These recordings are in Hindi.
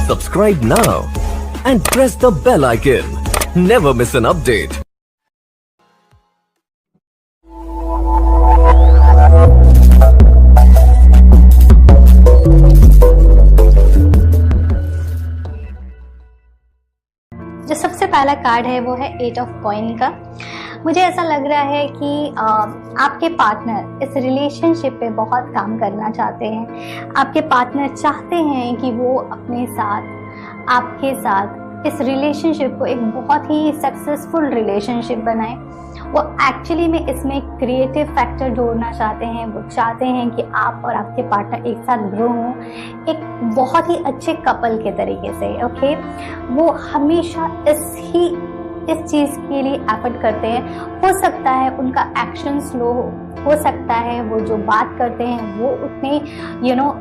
Subscribe now and press the bell icon. Never miss an update. जो सबसे पहला कार्ड है वो है 8 ऑफ कॉइन का। मुझे ऐसा लग रहा है कि आपके पार्टनर इस रिलेशनशिप पे बहुत काम करना चाहते हैं। आपके पार्टनर चाहते हैं कि वो अपने साथ, आपके साथ इस रिलेशनशिप को एक बहुत ही सक्सेसफुल रिलेशनशिप बनाए। वो एक्चुअली में इसमें क्रिएटिव फैक्टर जोड़ना चाहते हैं। वो चाहते हैं कि आप और आपके पार्टनर एक साथ ग्रो हों एक बहुत ही अच्छे कपल के तरीके से। ओके, वो हमेशा इस चीज़ के लिए एफर्ट करते हैं। हो सकता है उनका एक्शन स्लो हो सकता है वो जो बात करते हैं वो उतने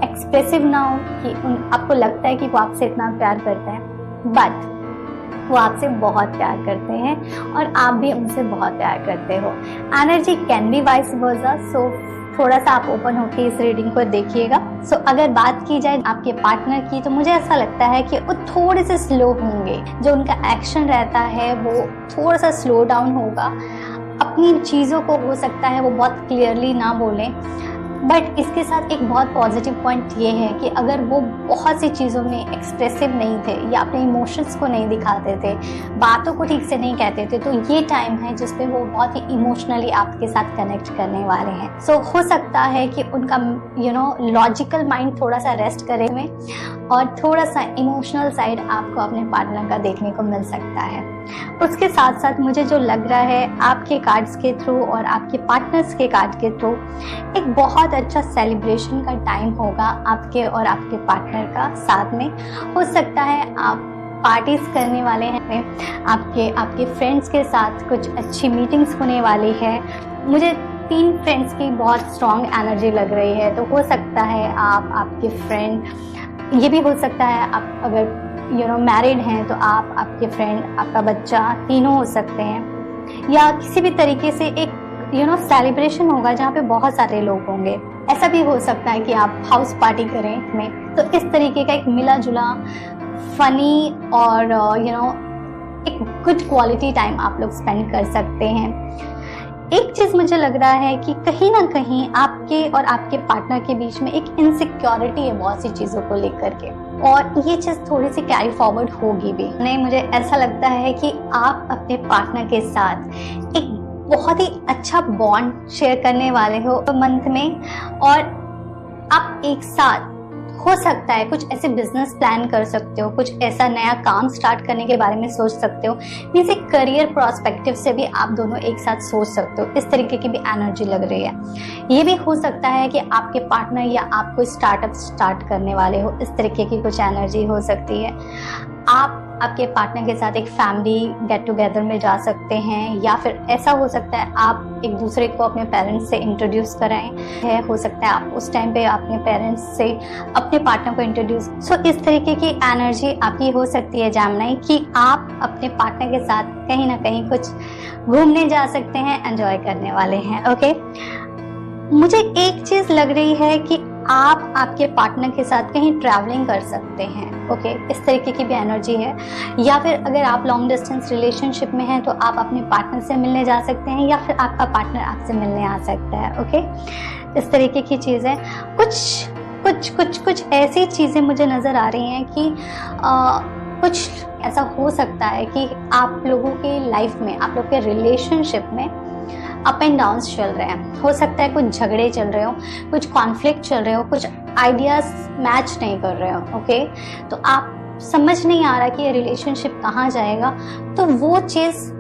एक्सप्रेसिव ना हो कि आपको लगता है कि वो आपसे इतना प्यार करते हैं, बट वो आपसे बहुत प्यार करते हैं और आप भी उनसे बहुत प्यार करते हो। Energy can be vice versa, so थोड़ा सा आप ओपन होकर इस रीडिंग को देखिएगा। सो अगर बात की जाए आपके पार्टनर की, तो मुझे ऐसा लगता है कि वो थोड़े से स्लो होंगे। जो उनका एक्शन रहता है वो थोड़ा सा स्लो डाउन होगा। अपनी चीज़ों को हो सकता है वो बहुत क्लियरली ना बोलें, बट इसके साथ एक बहुत पॉजिटिव पॉइंट ये है कि अगर वो बहुत सी चीज़ों में एक्सप्रेसिव नहीं थे या अपने इमोशंस को नहीं दिखाते थे, बातों को ठीक से नहीं कहते थे, तो ये टाइम है जिसपे वो बहुत ही इमोशनली आपके साथ कनेक्ट करने वाले हैं। सो हो सकता है कि उनका लॉजिकल माइंड थोड़ा सा रेस्ट करे में और थोड़ा सा इमोशनल साइड आपको अपने पार्टनर का देखने को मिल सकता है। उसके साथ साथ मुझे जो लग रहा है आपके कार्ड्स के थ्रू और आपके पार्टनर्स के कार्ड के थ्रू एक बहुत अच्छा सेलिब्रेशन का टाइम होगा आपके और आपके पार्टनर का साथ में। हो सकता है आप पार्टीज करने वाले हैं, आपके फ्रेंड्स के साथ कुछ अच्छी मीटिंग्स होने वाली है। मुझे 3 फ्रेंड्स की बहुत स्ट्रॉन्ग एनर्जी लग रही है, तो हो सकता है आपके फ्रेंड, ये भी हो सकता है आप अगर मैरिड हैं तो आप, आपके फ्रेंड, आपका बच्चा, तीनों हो सकते हैं, या किसी भी तरीके से एक सेलिब्रेशन होगा जहाँ पे बहुत सारे लोग होंगे। ऐसा भी हो सकता है कि आप हाउस पार्टी करें में, तो इस तरीके का एक मिला जुला फनी और एक गुड क्वालिटी टाइम आप लोग स्पेंड कर सकते हैं। एक चीज मुझे लग रहा है कि कहीं ना कहीं आपके और आपके पार्टनर के बीच में एक इनसिक्योरिटी है बहुत सी चीजों को लेकर के, और ये चीज थोड़ी सी कैरी फॉरवर्ड होगी भी। नहीं, मुझे ऐसा लगता है कि आप अपने पार्टनर के साथ एक बहुत ही अच्छा बॉन्ड शेयर करने वाले हो मंथ में, और आप एक साथ हो सकता है कुछ ऐसे बिजनेस प्लान कर सकते हो, कुछ ऐसा नया काम स्टार्ट करने के बारे में सोच सकते हो। मीन्स एक करियर प्रोस्पेक्टिव से भी आप दोनों एक साथ सोच सकते हो। इस तरीके की भी एनर्जी लग रही है। ये भी हो सकता है कि आपके पार्टनर या आप कोई स्टार्टअप स्टार्ट करने वाले हो, इस तरीके की कुछ एनर्जी हो सकती है। आप आपके पार्टनर के साथ एक फैमिली गेट टुगेदर में जा सकते हैं, या फिर ऐसा हो सकता है आप एक दूसरे को अपने पेरेंट्स से इंट्रोड्यूस कराएं। हो सकता है आप उस टाइम पे अपने पेरेंट्स से अपने पार्टनर को इंट्रोड्यूस। सो इस तरीके की एनर्जी आपकी हो सकती है जेमिनी, कि आप अपने पार्टनर के साथ कहीं ना कहीं कुछ घूमने जा सकते हैं, एंजॉय करने वाले हैं। ओके, मुझे एक चीज लग रही है कि आप आपके पार्टनर के साथ कहीं ट्रैवलिंग कर सकते हैं। ओके, इस तरीके की भी एनर्जी है। या फिर अगर आप लॉन्ग डिस्टेंस रिलेशनशिप में हैं तो आप अपने पार्टनर से मिलने जा सकते हैं, या फिर आपका पार्टनर आपसे मिलने आ सकता है। ओके, इस तरीके की चीज़ें, कुछ ऐसी चीज़ें मुझे नज़र आ रही हैं कि कुछ ऐसा हो सकता है कि आप लोगों के लाइफ में, आप लोग के रिलेशनशिप में अप एंड डाउन्स चल रहे हैं। हो सकता है कुछ झगड़े चल रहे हो, कुछ कॉन्फ्लिक्ट चल रहे हो, कुछ आइडियाज मैच नहीं कर रहे हो। ओके, तो आप समझ नहीं आ रहा कि ये रिलेशनशिप कहाँ जाएगा, तो वो चीज़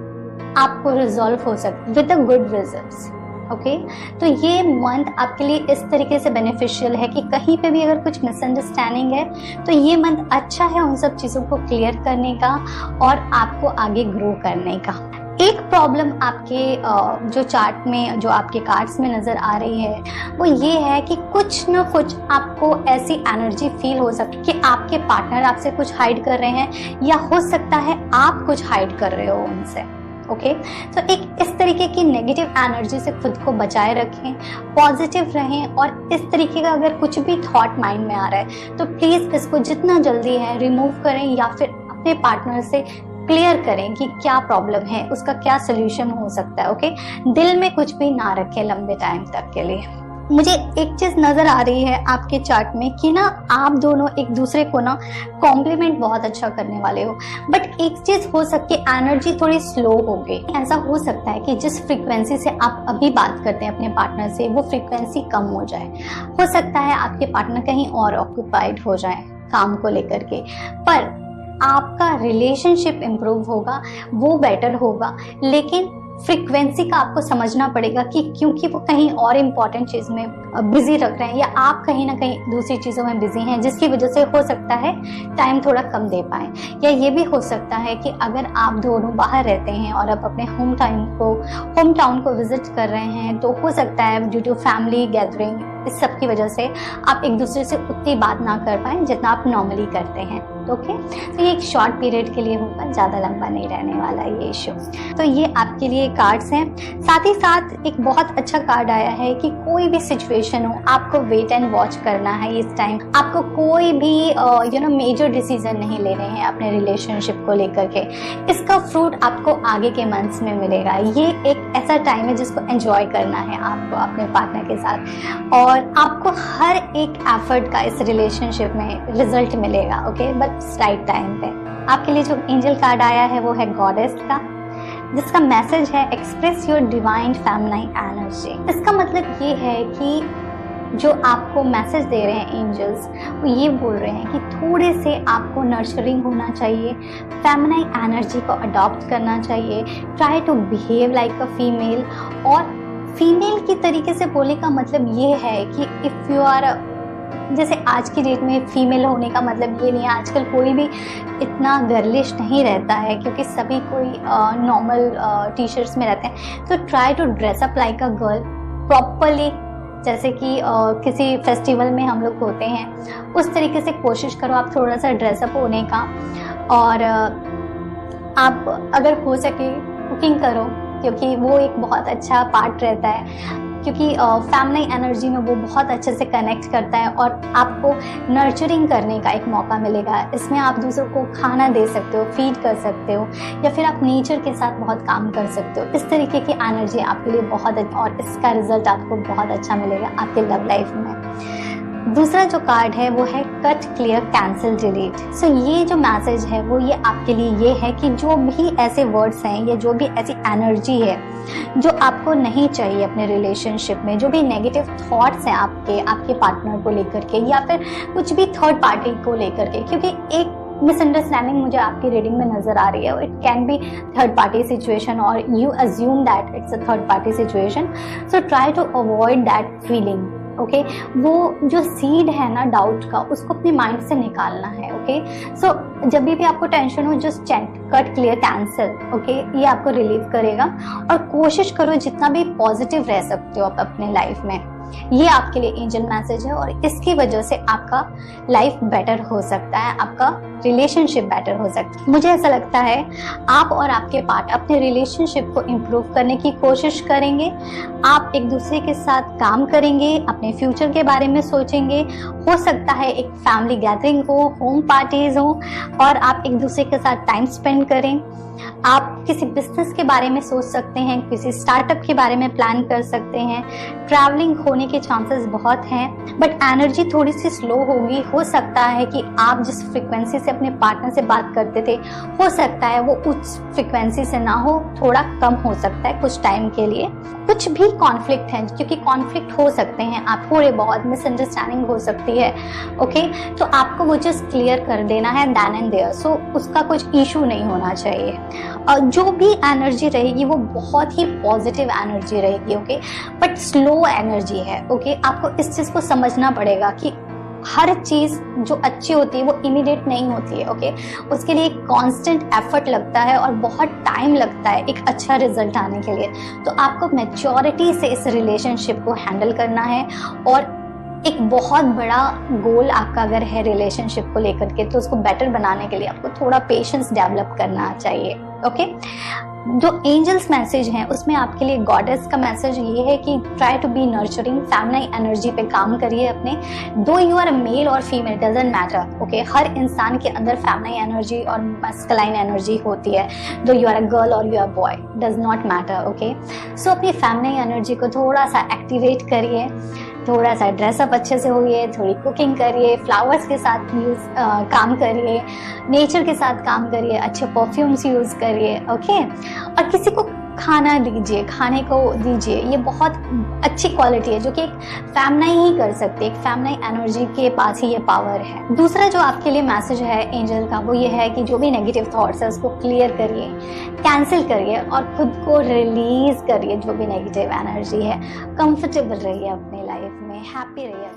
आपको रिजॉल्व हो सकती with a good results. Okay, तो ये मंथ आपके लिए इस तरीके से बेनिफिशियल है कि कहीं पे भी अगर कुछ मिसअंडरस्टैंडिंग है तो ये मंथ अच्छा है उन सब चीज़ों को क्लियर करने का और आपको आगे ग्रो करने का। एक प्रॉब्लम आपके जो चार्ट में, जो आपके कार्ड्स में नज़र आ रही है, वो ये है कि कुछ ना कुछ आपको ऐसी एनर्जी फील हो सकती है कि आपके पार्टनर आपसे कुछ हाइड कर रहे हैं, या हो सकता है आप कुछ हाइड कर रहे हो उनसे। ओके। तो एक इस तरीके की नेगेटिव एनर्जी से खुद को बचाए रखें, पॉजिटिव रहें, और इस तरीके का अगर कुछ भी थॉट माइंड में आ रहा है तो प्लीज़ इसको जितना जल्दी है रिमूव करें, या फिर अपने पार्टनर से क्लियर करें कि क्या प्रॉब्लम है, उसका क्या सोल्यूशन हो सकता है। ओके, दिल में कुछ भी ना रखें लंबे टाइम तक के लिए। मुझे एक चीज नजर आ रही है आपके चार्ट में कि ना आप दोनों एक दूसरे को ना कॉम्प्लीमेंट बहुत अच्छा करने वाले हो, बट एक चीज हो सकती है एनर्जी थोड़ी स्लो हो गई। ऐसा हो सकता है कि जिस फ्रीक्वेंसी से आप अभी बात करते हैं अपने पार्टनर से, वो फ्रीक्वेंसी कम हो जाए। हो सकता है आपके पार्टनर कहीं और ऑक्यूपाइड हो जाए काम को लेकर के, पर आपका रिलेशनशिप इम्प्रूव होगा, वो बेटर होगा। लेकिन फ्रीक्वेंसी का आपको समझना पड़ेगा कि क्योंकि वो कहीं और इम्पोर्टेंट चीज में बिजी रख रहे हैं, या आप कहीं ना कहीं दूसरी चीजों में बिजी हैं, जिसकी वजह से हो सकता है टाइम थोड़ा कम दे पाए। या ये भी हो सकता है कि अगर आप दोनों बाहर रहते हैं और आप अपने होम टाउन को विजिट कर रहे हैं, तो हो सकता है ड्यू टू फैमिली गैदरिंग, इस सब की वजह से आप एक दूसरे से उतनी बात ना कर पाए जितना आप नॉर्मली करते हैं। ओके, तो ये एक शॉर्ट पीरियड के लिए होगा, ज़्यादा लंबा नहीं रहने वाला ये इशू। तो ये आपके लिए कार्ड्स हैं। साथ ही साथ एक बहुत अच्छा कार्ड आया है कि कोई भी सिचुएशन हो, आपको वेट एंड वॉच करना है इस टाइम। आपको कोई भी मेजर डिसीजन नहीं लेने हैं अपने रिलेशनशिप को लेकर के। इसका फ्रूट आपको आगे के मंथ्स में मिलेगा। ये एक ऐसा टाइम है जिसको एंजॉय करना है आपको अपने पार्टनर के साथ, और आपको हर एक एफर्ट का इस रिलेशनशिप में रिजल्ट मिलेगा। ओके, बट राइट टाइम पे। आपके लिए जो एंजल कार्ड आया है वो है गॉडेस का, जिसका मैसेज है express your divine feminine energy. इसका मतलब ये है कि जो आपको मैसेज दे रहे हैं एंजल्स, वो ये बोल रहे हैं कि थोड़े से आपको नर्चरिंग होना चाहिए, फेमिनाइन एनर्जी को अडॉप्ट करना चाहिए, try to behave like a female. और फीमेल की तरीके से बोलने का मतलब ये है कि इफ़ यू आर, जैसे आज की डेट में फीमेल होने का मतलब ये नहीं है, आजकल कोई भी इतना गर्लिश नहीं रहता है, क्योंकि सभी कोई नॉर्मल टी शर्ट्स में रहते हैं। तो try to dress up like a girl properly, जैसे कि किसी फेस्टिवल में हम लोग होते हैं, उस तरीके से कोशिश करो आप थोड़ा सा ड्रेसअप होने का। और आप अगर हो सके कुकिंग करो, क्योंकि वो एक बहुत अच्छा पार्ट रहता है, क्योंकि फेमिनिन एनर्जी में वो बहुत अच्छे से कनेक्ट करता है, और आपको नर्चरिंग करने का एक मौका मिलेगा। इसमें आप दूसरों को खाना दे सकते हो, फीड कर सकते हो, या फिर आप नेचर के साथ बहुत काम कर सकते हो। इस तरीके की एनर्जी आपके लिए बहुत, और इसका रिजल्ट आपको बहुत अच्छा मिलेगा आपके लव लाइफ में। दूसरा जो कार्ड है वो है कट, क्लियर, कैंसिल, डिलीट। सो ये जो मैसेज है वो ये आपके लिए ये है कि जो भी ऐसे वर्ड्स हैं या जो भी ऐसी एनर्जी है जो आपको नहीं चाहिए अपने रिलेशनशिप में, जो भी नेगेटिव थॉट्स हैं आपके पार्टनर को लेकर के, या फिर कुछ भी थर्ड पार्टी को लेकर के, क्योंकि एक मिसअंडरस्टैंडिंग मुझे आपकी रीडिंग में नजर आ रही है। It can be third party situation, और you assume that it's a third party situation. So try to avoid that feeling. Okay, वो जो सीड है ना डाउट का, उसको अपने माइंड से निकालना है। ओके, सो जब भी आपको टेंशन हो, just chant, cut, clear, cancel. Okay, ये आपको रिलीव करेगा, और कोशिश करो जितना भी पॉजिटिव रह सकते हो आप अपने लाइफ में। ये आपके लिए एंजल मैसेज है, और इसकी वजह से आपका लाइफ बेटर हो सकता है, आपका रिलेशनशिप बेटर हो सकता है। मुझे ऐसा लगता है आप और आपके पार्ट अपने रिलेशनशिप को इम्प्रूव करने की कोशिश करेंगे। आप एक दूसरे के साथ काम करेंगे, अपने फ्यूचर के बारे में सोचेंगे। हो सकता है एक फैमिली गैदरिंग हो, होम पार्टीज हो, और आप एक दूसरे के साथ टाइम स्पेंड करें। आप किसी बिजनेस के बारे में सोच सकते हैं, किसी स्टार्टअप के बारे में प्लान कर सकते हैं। ट्रैवलिंग होने के चांसेस बहुत हैं, बट एनर्जी थोड़ी सी स्लो होगी। हो सकता है कि आप जिस फ्रीक्वेंसी से अपने पार्टनर से बात करते थे, हो सकता है वो उस फ्रीक्वेंसी से ना हो, थोड़ा कम हो सकता है कुछ टाइम के लिए। कुछ भी कॉन्फ्लिक्ट है, क्योंकि कॉन्फ्लिक्ट हो सकते हैं, आप थोड़े बहुत मिसअंडरस्टैंडिंग हो सकती है। ओके, तो आपको वो जस्ट क्लियर कर देना है देन एंड देयर। सो उसका कुछ इशू नहीं होना चाहिए। और जो भी एनर्जी रहेगी वो बहुत ही पॉजिटिव एनर्जी रहेगी। ओके, बट स्लो एनर्जी है। ओके, आपको इस चीज को समझना पड़ेगा कि हर चीज जो अच्छी होती है वो इमीडिएट नहीं होती है। ओके, उसके लिए एक कांस्टेंट एफर्ट लगता है और बहुत टाइम लगता है एक अच्छा रिजल्ट आने के लिए। तो आपको मैच्योरिटी से इस रिलेशनशिप को हैंडल करना है, और एक बहुत बड़ा गोल आपका अगर है रिलेशनशिप को लेकर के, तो उसको बेटर बनाने के लिए आपको थोड़ा पेशेंस डेवलप करना चाहिए। ओके, जो एंजल्स मैसेज हैं उसमें आपके लिए गॉडेस का मैसेज ये है कि try to be nurturing, feminine energy पे काम करिए अपने। दो यू आर मेल और फीमेल डजंट मैटर, ओके। हर इंसान के अंदर फेमिनिन एनर्जी और मस्कुलाइन एनर्जी होती है। Though you are a girl और you are boy, does not matter, okay. So अपनी फेमिनिन एनर्जी को थोड़ा सा एक्टिवेट करिए, थोड़ा सा ड्रेसअप अच्छे से होइए, थोड़ी कुकिंग करिए, फ्लावर्स के साथ काम करिए, नेचर के साथ काम करिए, अच्छे परफ्यूम्स यूज़ करिए, ओके। और किसी को खाना दीजिए, खाने को दीजिए, ये बहुत अच्छी क्वालिटी है जो कि एक फेमिनिन ही कर सकती है। एक फेमिनिन एनर्जी के पास ही ये पावर है। दूसरा जो आपके लिए मैसेज है एंजल का वो ये है कि जो भी नेगेटिव थॉट्स है उसको क्लियर करिए, कैंसिल करिए और खुद को रिलीज करिए। जो भी नेगेटिव एनर्जी है, कंफर्टेबल रहिए अपनी लाइफ में, हैप्पी रहिए।